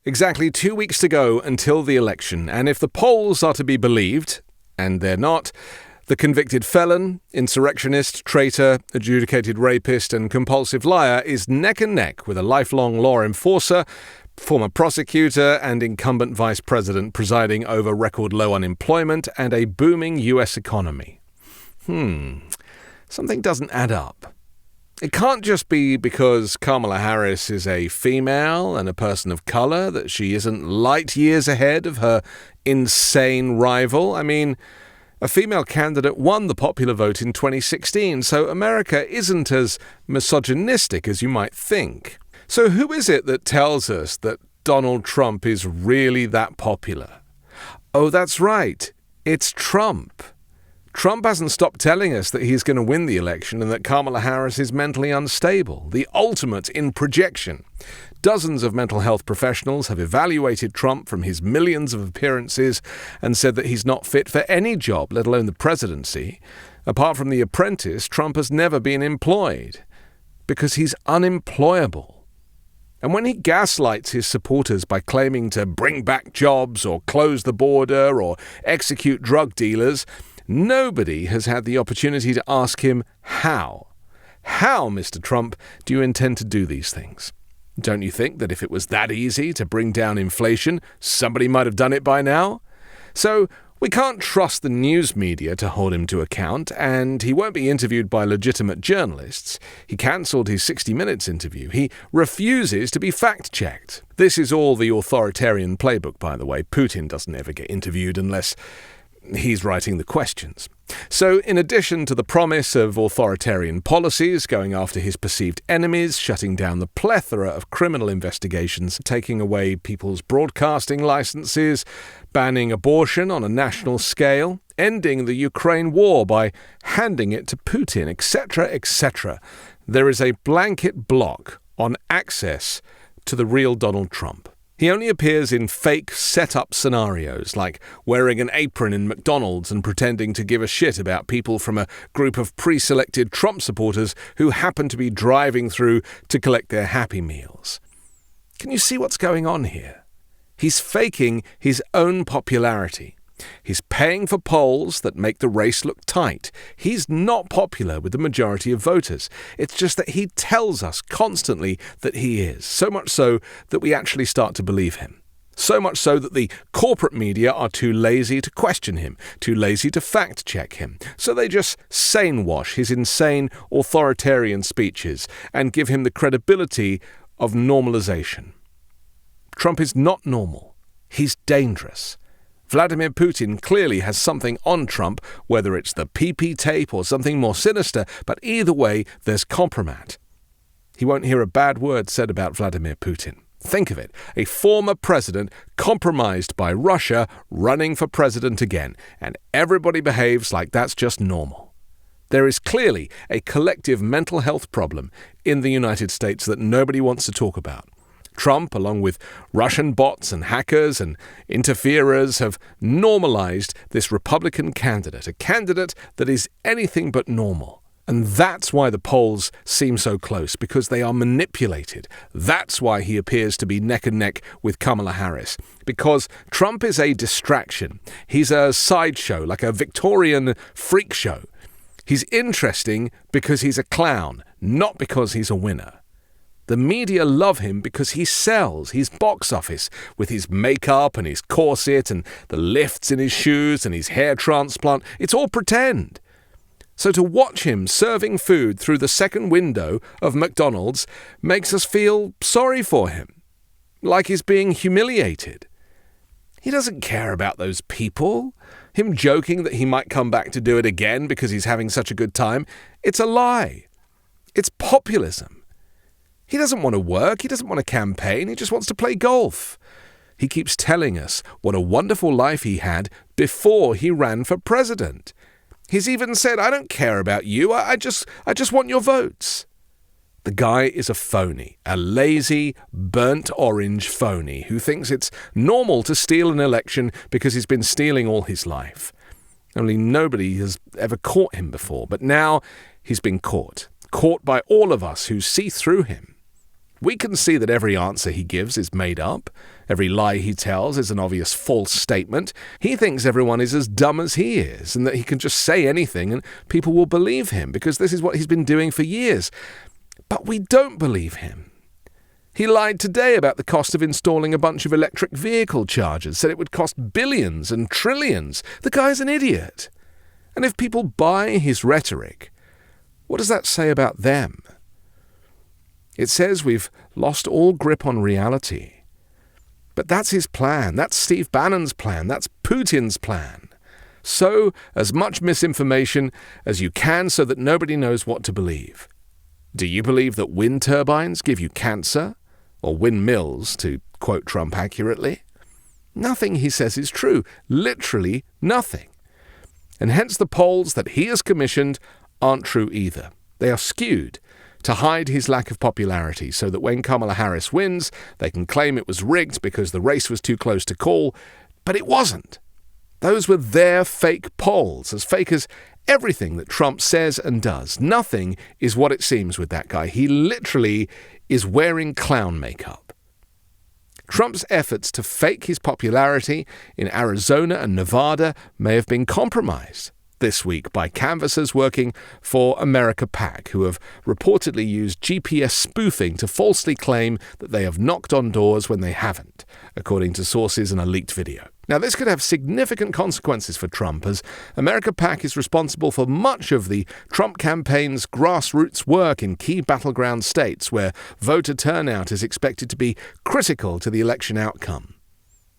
Exactly 2 weeks to go until the election, and if the polls are to be believed, and they're not, the convicted felon, insurrectionist, traitor, adjudicated rapist, and compulsive liar is neck and neck with a lifelong law enforcer, former prosecutor, and incumbent vice president presiding over record low unemployment and a booming US economy. Something doesn't add up. It can't just be because Kamala Harris is a female and a person of color that she isn't light years ahead of her insane rival. I mean, a female candidate won the popular vote in 2016, so America isn't as misogynistic as you might think. So who is it that tells us that Donald Trump is really that popular? Oh, that's right. It's Trump. Trump hasn't stopped telling us that he's going to win the election and that Kamala Harris is mentally unstable, the ultimate in projection. Dozens of mental health professionals have evaluated Trump from his millions of appearances and said that he's not fit for any job, let alone the presidency. Apart from The Apprentice, Trump has never been employed because he's unemployable. And when he gaslights his supporters by claiming to bring back jobs or close the border or execute drug dealers, nobody has had the opportunity to ask him how. How, Mr. Trump, do you intend to do these things? Don't you think that if it was that easy to bring down inflation, somebody might have done it by now? So we can't trust the news media to hold him to account, and he won't be interviewed by legitimate journalists. He cancelled his 60 Minutes interview. He refuses to be fact-checked. This is all the authoritarian playbook, by the way. Putin doesn't ever get interviewed unless he's writing the questions. So in addition to the promise of authoritarian policies, going after his perceived enemies, shutting down the plethora of criminal investigations, taking away people's broadcasting licenses, banning abortion on a national scale, ending the Ukraine war by handing it to Putin, etc., etc., there is a blanket block on access to the real Donald Trump. He only appears in fake set-up scenarios, like wearing an apron in McDonald's and pretending to give a shit about people from a group of pre-selected Trump supporters who happen to be driving through to collect their Happy Meals. Can you see what's going on here? He's faking his own popularity. He's paying for polls that make the race look tight. He's not popular with the majority of voters. It's just that he tells us constantly that he is, so much so that we actually start to believe him. So much so that the corporate media are too lazy to question him, too lazy to fact-check him. So they just sane-wash his insane authoritarian speeches and give him the credibility of normalization. Trump is not normal. He's dangerous. Vladimir Putin clearly has something on Trump, whether it's the PP tape or something more sinister, but either way, there's compromat. He won't hear a bad word said about Vladimir Putin. Think of it, a former president compromised by Russia running for president again, and everybody behaves like that's just normal. There is clearly a collective mental health problem in the United States that nobody wants to talk about. Trump, along with Russian bots and hackers and interferers, have normalized this Republican candidate, a candidate that is anything but normal. And that's why the polls seem so close, because they are manipulated. That's why he appears to be neck and neck with Kamala Harris, because Trump is a distraction. He's a sideshow, like a Victorian freak show. He's interesting because he's a clown, not because he's a winner. The media love him because he sells his box office with his makeup and his corset and the lifts in his shoes and his hair transplant. It's all pretend. So to watch him serving food through the second window of McDonald's makes us feel sorry for him, like he's being humiliated. He doesn't care about those people. Him joking that he might come back to do it again because he's having such a good time, it's a lie. It's populism. He doesn't want to work, he doesn't want to campaign, he just wants to play golf. He keeps telling us what a wonderful life he had before he ran for president. He's even said, I don't care about you, I just want your votes. The guy is a phony, a lazy, burnt orange phony who thinks it's normal to steal an election because he's been stealing all his life. Only nobody has ever caught him before, but now he's been caught by all of us who see through him. We can see that every answer he gives is made up. Every lie he tells is an obvious false statement. He thinks everyone is as dumb as he is, and that he can just say anything and people will believe him, because this is what he's been doing for years. But we don't believe him. He lied today about the cost of installing a bunch of electric vehicle chargers, said it would cost billions and trillions. The guy's an idiot. And if people buy his rhetoric, what does that say about them? It says we've lost all grip on reality. But that's his plan. That's Steve Bannon's plan. That's Putin's plan. Sow as much misinformation as you can so that nobody knows what to believe. Do you believe that wind turbines give you cancer? Or windmills, to quote Trump accurately? Nothing he says is true. Literally nothing. And hence the polls that he has commissioned aren't true either. They are skewed to hide his lack of popularity, so that when Kamala Harris wins, they can claim it was rigged because the race was too close to call. But it wasn't. Those were their fake polls, as fake as everything that Trump says and does. Nothing is what it seems with that guy. He literally is wearing clown makeup. Trump's efforts to fake his popularity in Arizona and Nevada may have been compromised this week by canvassers working for America PAC, who have reportedly used GPS spoofing to falsely claim that they have knocked on doors when they haven't, according to sources in a leaked video. Now, this could have significant consequences for Trump, as America PAC is responsible for much of the Trump campaign's grassroots work in key battleground states where voter turnout is expected to be critical to the election outcome.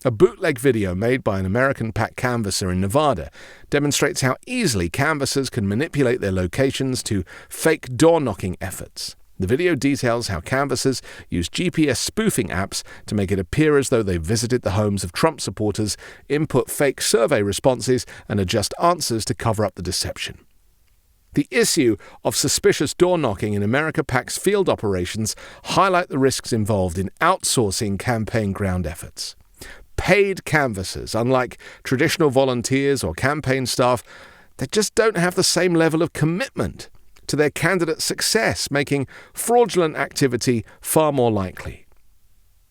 A bootleg video made by an American PAC canvasser in Nevada demonstrates how easily canvassers can manipulate their locations to fake door-knocking efforts. The video details how canvassers use GPS spoofing apps to make it appear as though they visited the homes of Trump supporters, input fake survey responses, and adjust answers to cover up the deception. The issue of suspicious door-knocking in America PAC's field operations highlight the risks involved in outsourcing campaign ground efforts. Paid canvassers, unlike traditional volunteers or campaign staff, they just don't have the same level of commitment to their candidate's success, making fraudulent activity far more likely.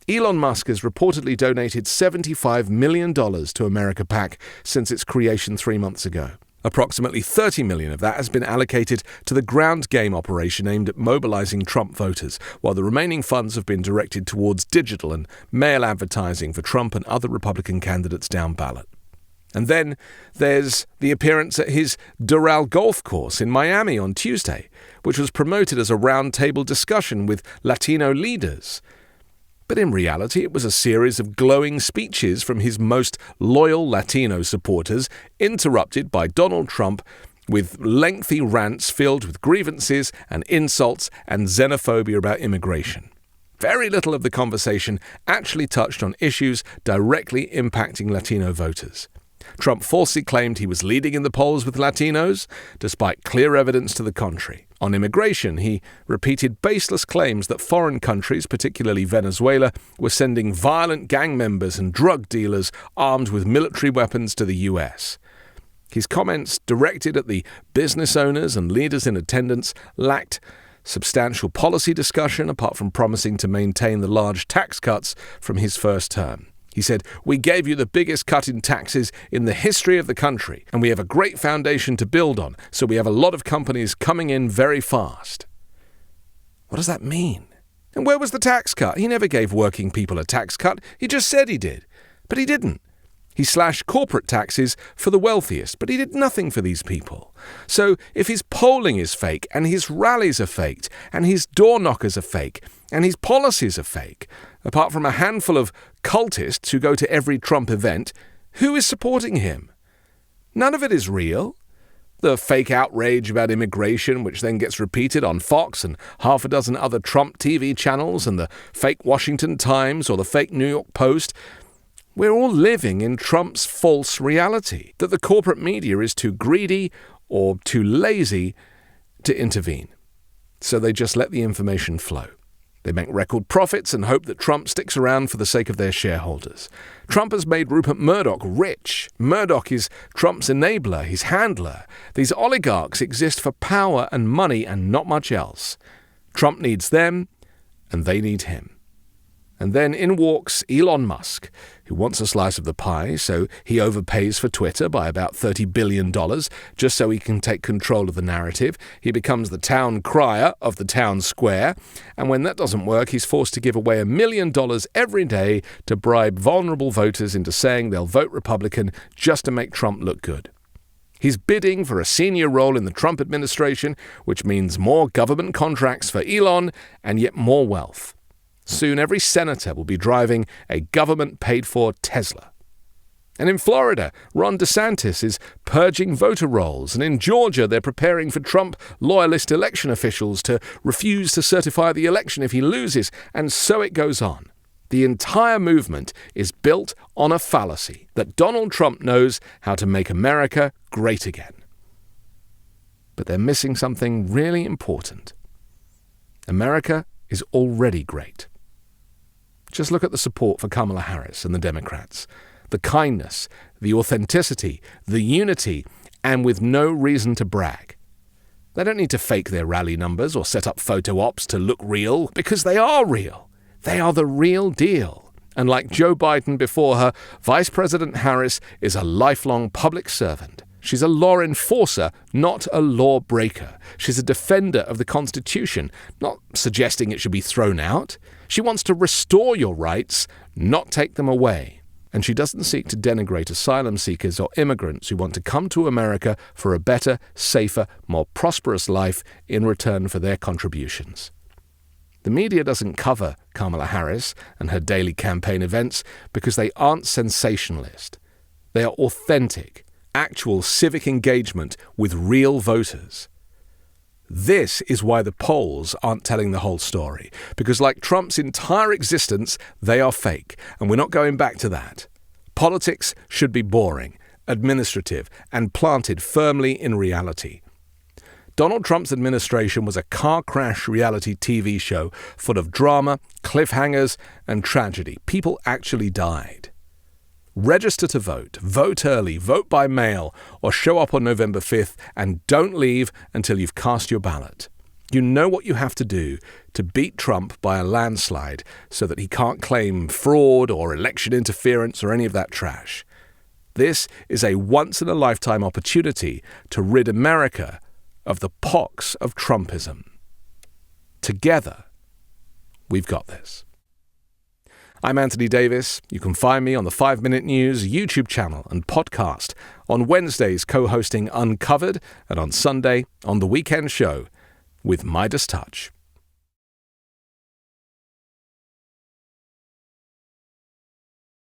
Elon Musk has reportedly donated $75 million to America PAC since its creation 3 months ago. Approximately $30 million of that has been allocated to the ground game operation aimed at mobilizing Trump voters, while the remaining funds have been directed towards digital and mail advertising for Trump and other Republican candidates down ballot. And then there's the appearance at his Doral golf course in Miami on Tuesday, which was promoted as a roundtable discussion with Latino leaders. But in reality, it was a series of glowing speeches from his most loyal Latino supporters, interrupted by Donald Trump with lengthy rants filled with grievances and insults and xenophobia about immigration. Very little of the conversation actually touched on issues directly impacting Latino voters. Trump falsely claimed he was leading in the polls with Latinos, despite clear evidence to the contrary. On immigration, he repeated baseless claims that foreign countries, particularly Venezuela, were sending violent gang members and drug dealers armed with military weapons to the U.S. His comments, directed at the business owners and leaders in attendance, lacked substantial policy discussion, apart from promising to maintain the large tax cuts from his first term. He said, "We gave you the biggest cut in taxes in the history of the country, and we have a great foundation to build on, so we have a lot of companies coming in very fast." What does that mean? And where was the tax cut? He never gave working people a tax cut. He just said he did. But he didn't. He slashed corporate taxes for the wealthiest, but he did nothing for these people. So if his polling is fake, and his rallies are faked, and his door knockers are fake, and his policies are fake, apart from a handful of cultists who go to every Trump event, who is supporting him? None of it is real. The fake outrage about immigration, which then gets repeated on Fox and half a dozen other Trump TV channels, and the fake Washington Times or the fake New York Post. We're all living in Trump's false reality, that the corporate media is too greedy or too lazy to intervene. So they just let the information flow. They make record profits and hope that Trump sticks around for the sake of their shareholders. Trump has made Rupert Murdoch rich. Murdoch is Trump's enabler, his handler. These oligarchs exist for power and money and not much else. Trump needs them, and they need him. And then in walks Elon Musk, who wants a slice of the pie, so he overpays for Twitter by about $30 billion, just so he can take control of the narrative. He becomes the town crier of the town square, and when that doesn't work, he's forced to give away $1 million every day to bribe vulnerable voters into saying they'll vote Republican just to make Trump look good. He's bidding for a senior role in the Trump administration, which means more government contracts for Elon and yet more wealth. Soon every senator will be driving a government-paid-for Tesla. And in Florida, Ron DeSantis is purging voter rolls, and in Georgia they're preparing for Trump loyalist election officials to refuse to certify the election if he loses, and so it goes on. The entire movement is built on a fallacy that Donald Trump knows how to make America great again. But they're missing something really important. America is already great. Just look at the support for Kamala Harris and the Democrats. The kindness, the authenticity, the unity, and with no reason to brag. They don't need to fake their rally numbers or set up photo ops to look real, because they are real. They are the real deal. And like Joe Biden before her, Vice President Harris is a lifelong public servant. She's a law enforcer, not a law breaker. She's a defender of the Constitution, not suggesting it should be thrown out. She wants to restore your rights, not take them away. And she doesn't seek to denigrate asylum seekers or immigrants who want to come to America for a better, safer, more prosperous life in return for their contributions. The media doesn't cover Kamala Harris and her daily campaign events because they aren't sensationalist. They are authentic, actual civic engagement with real voters. This is why the polls aren't telling the whole story, because like Trump's entire existence, they are fake, and we're not going back to that. Politics should be boring, administrative, and planted firmly in reality. Donald Trump's administration was a car crash reality TV show full of drama, cliffhangers, and tragedy. People actually died. Register to vote, vote early, vote by mail, or show up on November 5th and don't leave until you've cast your ballot. You know what you have to do to beat Trump by a landslide so that he can't claim fraud or election interference or any of that trash. This is a once-in-a-lifetime opportunity to rid America of the pox of Trumpism. Together, we've got this. I'm Anthony Davis. You can find me on the 5 Minute News YouTube channel and podcast, on Wednesdays co-hosting Uncovered, and on Sunday on The Weekend Show with Midas Touch.